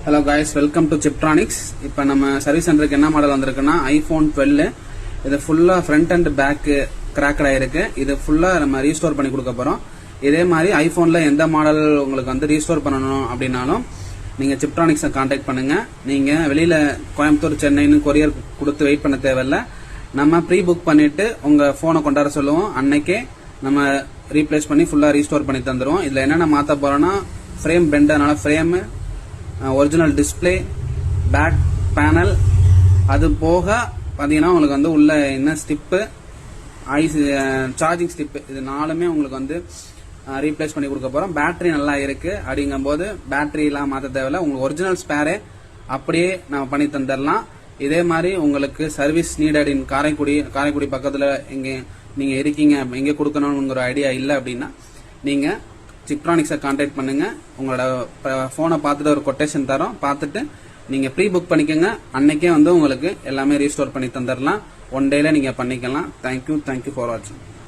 Hello guys, welcome to Siptronics. இப்போ நம்ம service சென்டருக்கு என்ன மாடல் வந்திருக்குன்னா ஐபோன் 12. இது ஃபுல்லா ஃப்ரண்ட் அண்ட் பேக் கிராக்கட் ஆயிருக்கு. இது ஃபுல்லா நம்ம ரீஸ்டோர் பண்ணி கொடுக்க போறோம். இதே மாதிரி ஐபோன்ல எந்த மாடல் உங்களுக்கு வந்து ரீஸ்டோர் பண்ணணும் அப்படின்னாலும் நீங்க சிப்ட்ரானிக்ஸை கான்டாக்ட் பண்ணுங்க. நீங்க வெளியில கோயம்புத்தூர், சென்னைன்னு கொரியர் கொடுத்து வெயிட் பண்ண தேவையில்ல. நம்ம ப்ரீ புக் பண்ணிட்டு உங்க போனை கொண்டாட சொல்லுவோம். அன்னைக்கே நம்ம ரீப்ளேஸ் பண்ணி ஃபுல்லா ரீஸ்டோர் பண்ணி தந்துருவோம். இதுல என்னென்ன மாத்த போறோம்னா ஃப்ரேம் பெண்ட், அதனால frame, original display, back panel, அது போக பாத்தீங்கன்னா உங்களுக்கு வந்து உள்ள என்ன ஸ்டிப்பு, சார்ஜிங் ஸ்டிப், இது நாலுமே உங்களுக்கு வந்து ரீப்ளேஸ் பண்ணி கொடுக்க போறோம். பேட்டரி நல்லா இருக்கு அப்படிங்கும் போது பேட்டரி எல்லாம் மாத்த தேவையில்ல. உங்களுக்கு ஒரிஜினல் ஸ்பேரே அப்படியே நம்ம பண்ணி தந்துடலாம். இதே மாதிரி உங்களுக்கு சர்வீஸ் நீடட் இன் காரைக்குடி பக்கத்துல எங்க நீங்க இருக்கீங்க, எங்க கொடுக்கணும்ங்கிற ஐடியா இல்லை அப்படின்னா நீங்க சிப்ட்ரானிக்ஸை கான்டாக்ட் பண்ணுங்க. உங்களோட போனை பார்த்துட்டு ஒரு கொட்டேஷன் தரோம். பார்த்துட்டு நீங்க ப்ரீ புக் பண்ணிக்கோங்க. அன்னைக்கே வந்து உங்களுக்கு எல்லாமே ரீஸ்டோர் பண்ணி தந்துடலாம். ஒன் டேல நீங்க பண்ணிக்கலாம். தேங்க்யூ ஃபார் வாட்சிங்.